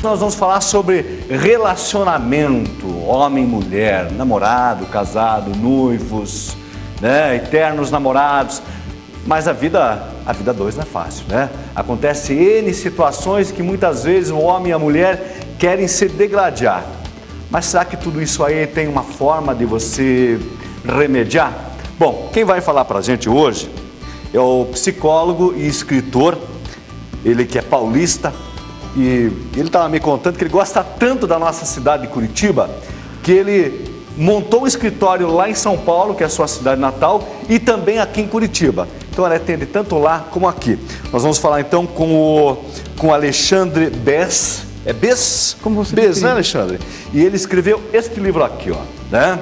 Nós vamos falar sobre relacionamento, homem e mulher, namorado, casado, noivos, né, eternos namorados. Mas a vida dois não é fácil, né? Acontece N situações que muitas vezes o homem e a mulher querem se degladiar. Mas será que tudo isso aí tem uma forma de você remediar? Bom, quem vai falar pra gente hoje é o psicólogo e escritor, ele que é paulista, e ele estava me contando que ele gosta tanto da nossa cidade de Curitiba, que ele montou um escritório lá em São Paulo, que é a sua cidade natal, e também aqui em Curitiba. Então ele atende tanto lá como aqui. Nós vamos falar então com o Alexandre Bess. É Bess? Como você Bess, né, Alexandre? E ele escreveu este livro aqui, ó, né?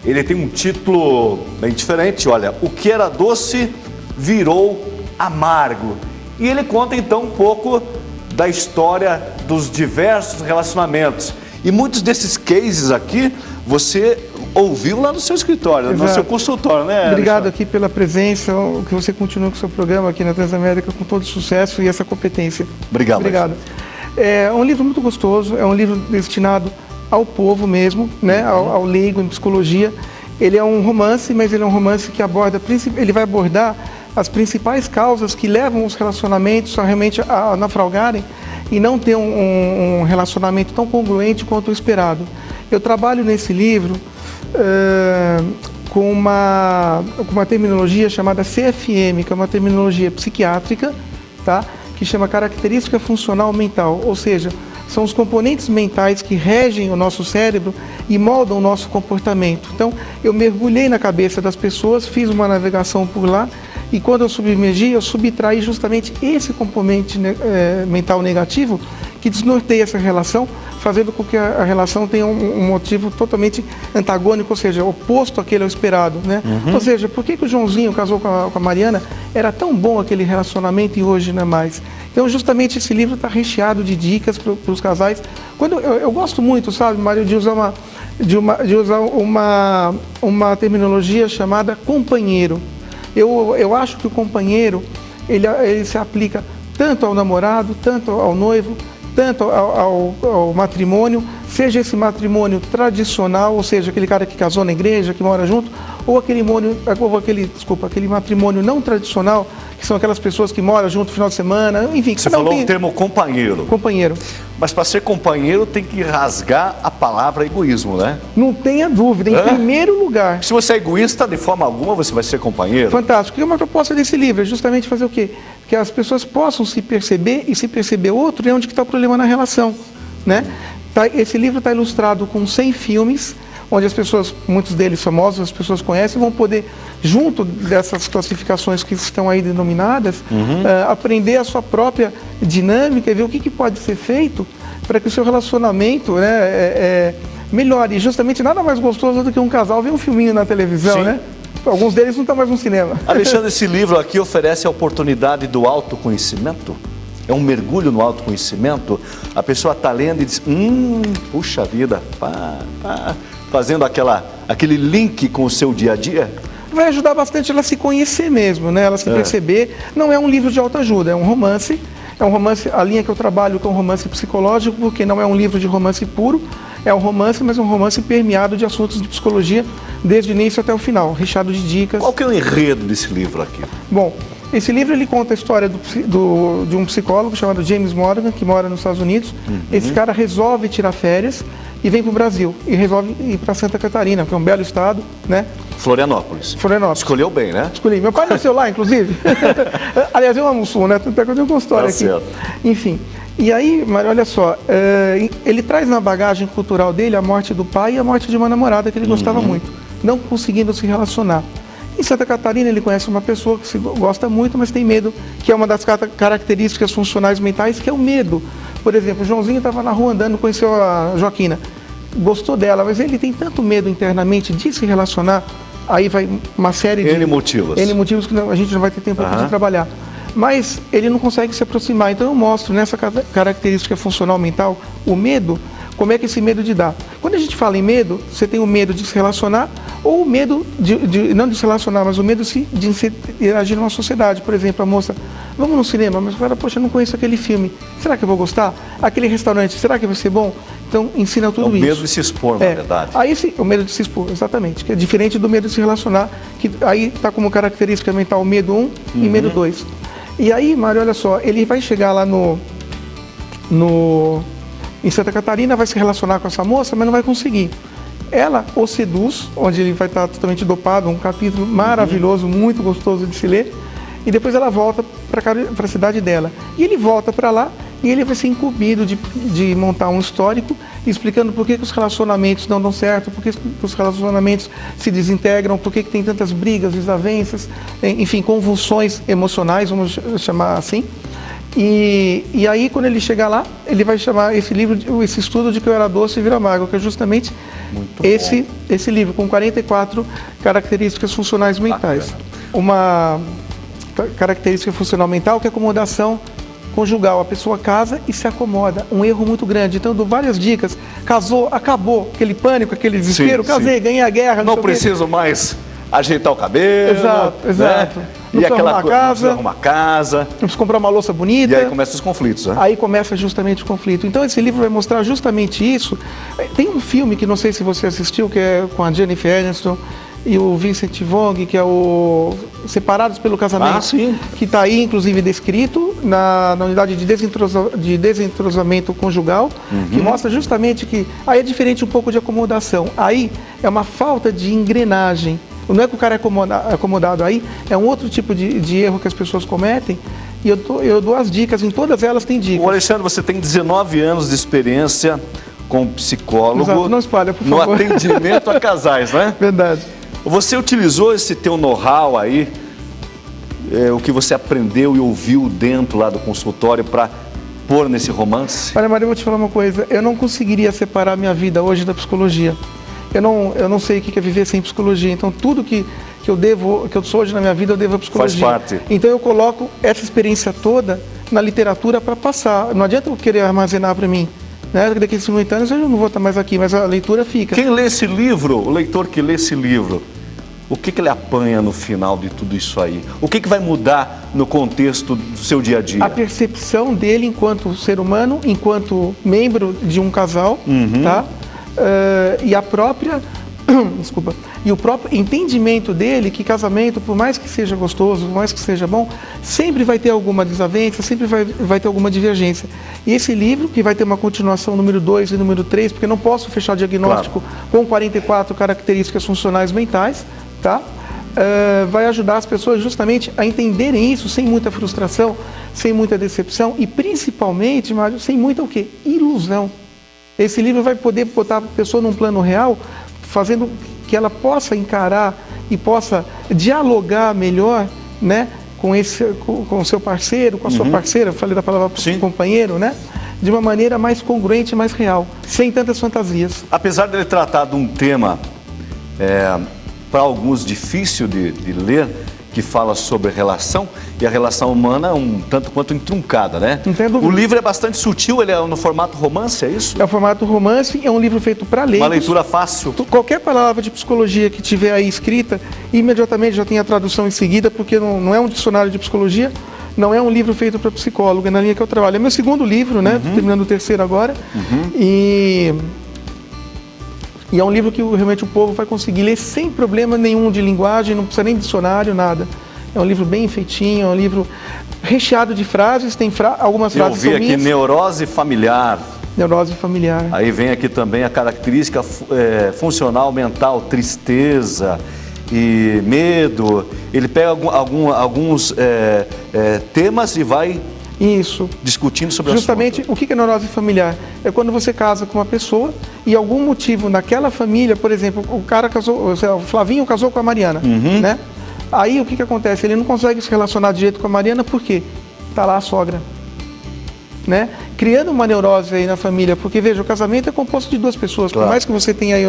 Ele tem um título bem diferente, olha, O que era doce virou amargo. E ele conta então um pouco da história dos diversos relacionamentos. E muitos desses cases aqui, você ouviu lá no seu escritório, Exato. no seu consultório, né? Obrigado Alexandre? aqui pela presença, que você continue com o seu programa aqui na Transamérica com todo sucesso e essa competência. Obrigado. Obrigado. É um livro muito gostoso, é um livro destinado ao povo mesmo, né? Ao leigo em psicologia. Ele é um romance, mas ele é um romance que ele vai abordar as principais causas que levam os relacionamentos realmente a naufragarem e não ter um relacionamento tão congruente quanto o esperado. Eu trabalho nesse livro com uma terminologia chamada CFM, que é uma terminologia psiquiátrica, tá? Que chama característica funcional mental, ou seja, são os componentes mentais que regem o nosso cérebro e moldam o nosso comportamento. Então, eu mergulhei na cabeça das pessoas, fiz uma navegação por lá, e quando eu submergi, eu subtraí justamente esse componente mental negativo que desnorteia essa relação, fazendo com que a relação tenha um motivo totalmente antagônico, ou seja, oposto àquele ao esperado, né? Ou seja, por que o Joãozinho casou com a Mariana? Era tão bom aquele relacionamento e hoje não é mais. Então, justamente esse livro está recheado de dicas para os casais. Quando eu gosto muito, sabe, Mário, de usar uma terminologia chamada companheiro. Eu acho que o companheiro, ele se aplica tanto ao namorado, tanto ao noivo, tanto ao matrimônio, seja esse matrimônio tradicional, ou seja, aquele cara que casou na igreja, que mora junto, ou aquele matrimônio não tradicional, que são aquelas pessoas que moram junto no final de semana, enfim. Você falou o termo companheiro. Companheiro. Mas para ser companheiro tem que rasgar a palavra egoísmo, né? Não tenha dúvida, em primeiro lugar. Se você é egoísta, de forma alguma você vai ser companheiro. Fantástico. E uma proposta desse livro é justamente fazer o quê? Que as pessoas possam se perceber e se perceber outro, e onde que está o problema na relação, né? Esse livro está ilustrado com 100 filmes, onde as pessoas, muitos deles famosos, as pessoas conhecem, vão poder, junto dessas classificações que estão aí denominadas, aprender a sua própria dinâmica e ver o que pode ser feito para que o seu relacionamento, né, melhore. E justamente nada mais gostoso do que um casal ver um filminho na televisão, né? Alguns deles não estão mais no cinema. Alexandre, esse livro aqui oferece a oportunidade do autoconhecimento? É um mergulho no autoconhecimento? A pessoa está lendo e diz, puxa vida, fazendo aquele link com o seu dia a dia? Vai ajudar bastante ela a se conhecer mesmo, né? Ela se perceber. Não é um livro de autoajuda, é um romance. É um romance, a linha que eu trabalho que é um romance psicológico, porque não é um livro de romance puro, é um romance, mas é um romance permeado de assuntos de psicologia, desde o início até o final, recheado de dicas. Qual que é o enredo desse livro aqui? Bom, esse livro ele conta a história de um psicólogo chamado James Morgan, que mora nos Estados Unidos. Esse cara resolve tirar férias e vem para o Brasil, e resolve ir para Santa Catarina, que é um belo estado, né? Florianópolis. Escolheu bem, né? Escolhi. Meu pai nasceu lá, inclusive. Aliás, eu amo o Sul, né? Tanto é que eu tenho uma história aqui. Certo. Enfim. E aí, Mário, olha só, ele traz na bagagem cultural dele a morte do pai e a morte de uma namorada que ele gostava muito, não conseguindo se relacionar. Em Santa Catarina ele conhece uma pessoa que se gosta muito, mas tem medo, que é uma das características funcionais mentais, que é o medo. Por exemplo, o Joãozinho estava na rua andando, conheceu a Joaquina, gostou dela, mas ele tem tanto medo internamente de se relacionar, aí vai uma série de... N motivos. N motivos que a gente não vai ter tempo de trabalhar. Mas ele não consegue se aproximar. Então eu mostro nessa característica funcional mental, o medo, como é que esse medo te dá. Quando a gente fala em medo, você tem o medo de se relacionar ou o medo não de se relacionar, mas o medo de interagir numa sociedade. Por exemplo, a moça Vamos no cinema, mas o cara, poxa, eu não conheço aquele filme, será que eu vou gostar? Aquele restaurante, será que vai ser bom? Então, ensina tudo isso. O medo de se expor, na verdade. Aí, o medo de se expor, exatamente, que é diferente do medo de se relacionar, que aí está como característica mental medo 1 e medo 2. E aí, Mário, olha só, ele vai chegar lá em Santa Catarina, vai se relacionar com essa moça, mas não vai conseguir. Ela o seduz, onde ele vai estar totalmente dopado, um capítulo maravilhoso, muito gostoso de se ler, e depois ela volta para a cidade dela. E ele volta para lá e ele vai ser incumbido de montar um histórico explicando por que os relacionamentos não dão certo, por que os relacionamentos se desintegram, por que tem tantas brigas, desavenças, enfim, convulsões emocionais, vamos chamar assim. E aí, quando ele chegar lá, ele vai chamar esse livro, esse estudo de que eu era doce e vira amargo, que é justamente esse livro, com 44 características funcionais mentais. Uma característica funcional mental que é acomodação conjugal. A pessoa casa e se acomoda. Um erro muito grande. Então, eu dou várias dicas. Casou, acabou. Aquele pânico, aquele desespero. Casei, ganhei a guerra. Não preciso mais ajeitar o cabelo. Exato. Né? E aquela coisa, arrumar casa. Não preciso comprar uma louça bonita. E aí começam os conflitos, né? Aí começa justamente o conflito. Então, esse livro vai mostrar justamente isso. Tem um filme que não sei se você assistiu, que é com a Jennifer Aniston e o Vincent Vaughn, que é o Separados pelo Casamento, que está aí, inclusive, descrito na unidade de desentrosamento conjugal, que mostra justamente que aí é diferente um pouco de acomodação. Aí é uma falta de engrenagem. Não é que o cara é acomodado aí, é um outro tipo de erro que as pessoas cometem. E eu dou as dicas, em todas elas tem dicas. O Alexandre, você tem 19 anos de experiência como psicólogo. Exato. Não espalha, por favor. No atendimento a casais, né? Verdade. Você utilizou esse teu know-how aí, o que você aprendeu e ouviu dentro lá do consultório para pôr nesse romance? Olha, Maria, eu vou te falar uma coisa. Eu não conseguiria separar minha vida hoje da psicologia. Eu não sei o que é viver sem psicologia. Então, tudo que eu sou hoje na minha vida, eu devo à psicologia. Faz parte. Então, eu coloco essa experiência toda na literatura para passar. Não adianta eu querer armazenar para mim. Né? Daqui a 50 anos eu não vou estar mais aqui, mas a leitura fica. Quem lê esse livro, o leitor que lê esse livro, o que ele apanha no final de tudo isso aí? O que vai mudar no contexto do seu dia a dia? A percepção dele enquanto ser humano, enquanto membro de um casal, tá? E a própria, desculpa, e o próprio entendimento dele que casamento, por mais que seja gostoso, por mais que seja bom, sempre vai ter alguma desavença, sempre vai ter alguma divergência. E esse livro, que vai ter uma continuação número 2 e número 3, porque não posso fechar diagnóstico com 44 características funcionais mentais, tá? Vai ajudar as pessoas justamente a entenderem isso sem muita frustração, sem muita decepção e principalmente, Mário, sem muita o quê? Ilusão. Esse livro vai poder botar a pessoa num plano real, fazendo que ela possa encarar e possa dialogar melhor, né, com o seu parceiro, com a sua parceira, falei da palavra companheiro, né, de uma maneira mais congruente e mais real, sem tantas fantasias. Apesar de ele tratar de um tema, para alguns difícil de ler, que fala sobre relação, e a relação humana é um tanto quanto entroncada, né? Não tem dúvida. O livro é bastante sutil, ele é no formato romance, é isso? É o formato romance, é um livro feito para leigos. Uma leitura fácil. Qualquer palavra de psicologia que tiver aí escrita, imediatamente já tem a tradução em seguida, porque não é um dicionário de psicologia, não é um livro feito para psicólogo, é na linha que eu trabalho. É meu segundo livro, né? Tô terminando o terceiro agora. E é um livro que realmente o povo vai conseguir ler sem problema nenhum de linguagem, não precisa nem de dicionário, nada. É um livro bem feitinho, é um livro recheado de frases, tem algumas frases são minhas. Eu vi aqui neurose familiar. Neurose familiar. Aí vem aqui também a característica funcional mental, tristeza e medo. Ele pega alguns temas e vai discutindo sobre justamente o que é neurose familiar. É quando você casa com uma pessoa e algum motivo naquela família, por exemplo, o cara casou, o Flavinho casou com a Mariana, né? Aí o que acontece? Ele não consegue se relacionar de jeito com a Mariana porque tá lá a sogra, né? Criando uma neurose aí na família, porque veja, o casamento é composto de duas pessoas. Por mais que você tenha aí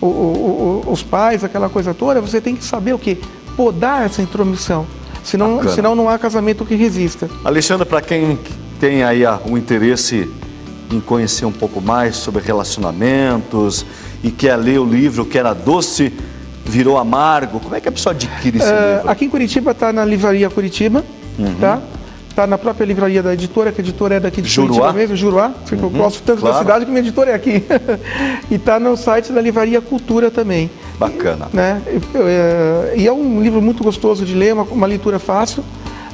os pais, aquela coisa toda, você tem que saber o quê? Podar essa intromissão. Senão não há casamento que resista. Alexandre, para quem tem aí o interesse em conhecer um pouco mais sobre relacionamentos e quer ler o livro Que Era Doce, Virou Amargo, como é que a pessoa adquire esse livro? Aqui em Curitiba está na Livraria Curitiba, tá? está na própria livraria da editora, que a editora é daqui de Juruá? Curitiba mesmo, Juruá. Eu gosto tanto da cidade que minha editora é aqui. E está no site da Livraria Cultura também. Bacana. Né? E é um livro muito gostoso de ler, uma leitura fácil.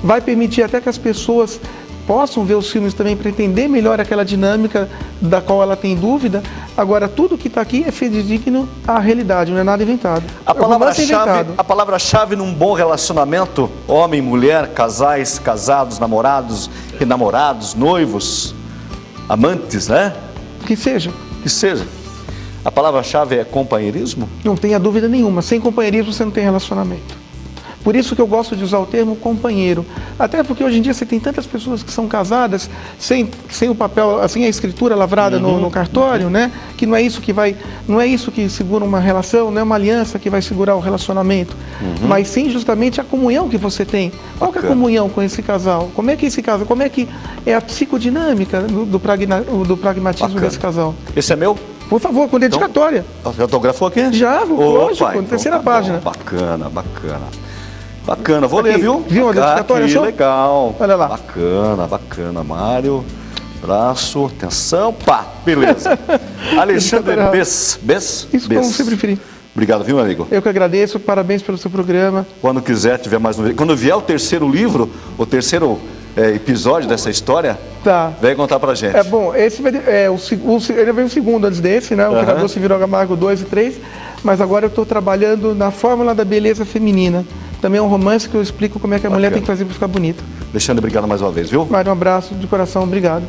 Vai permitir até que as pessoas possam ver os filmes também para entender melhor aquela dinâmica da qual ela tem dúvida. Agora, tudo que está aqui é fidedigno à realidade, não é nada inventado. A palavra-chave num bom relacionamento, homem, mulher, casais, casados, namorados e namorados, noivos, amantes, né? Que seja. Que seja. A palavra-chave é companheirismo? Não tenha dúvida nenhuma. Sem companheirismo você não tem relacionamento. Por isso que eu gosto de usar o termo companheiro. Até porque hoje em dia você tem tantas pessoas que são casadas sem o papel, assim, a escritura lavrada no cartório, né? Que não é isso que segura uma relação, não é uma aliança que vai segurar o relacionamento, mas sim justamente a comunhão que você tem. Qual que é a comunhão com esse casal? Como é que esse casal, como é que é a psicodinâmica do pragmatismo desse casal? Esse é meu? Por favor, com dedicatória. Então, já autografou aqui? Já, lógico, na terceira página. Bacana, bacana. Bacana, vou ler, viu? Viu a dedicatória? Aqui, legal. Olha lá. Bacana, bacana. Mário, braço, atenção, pá, beleza. Alexandre Bess. Isso, como você preferir. Obrigado, viu, meu amigo? Eu que agradeço, parabéns pelo seu programa. Quando quiser, tiver mais um... Quando vier o terceiro livro, o terceiro episódio dessa história, vem contar pra gente. É bom, esse ele veio o segundo antes desse, né? O Criador se virou amargo 2 e 3, mas agora eu estou trabalhando na Fórmula da Beleza Feminina. Também é um romance que eu explico como é que a mulher tem que fazer para ficar bonita. Alexandre, obrigado mais uma vez, viu? Mário, um abraço de coração, obrigado.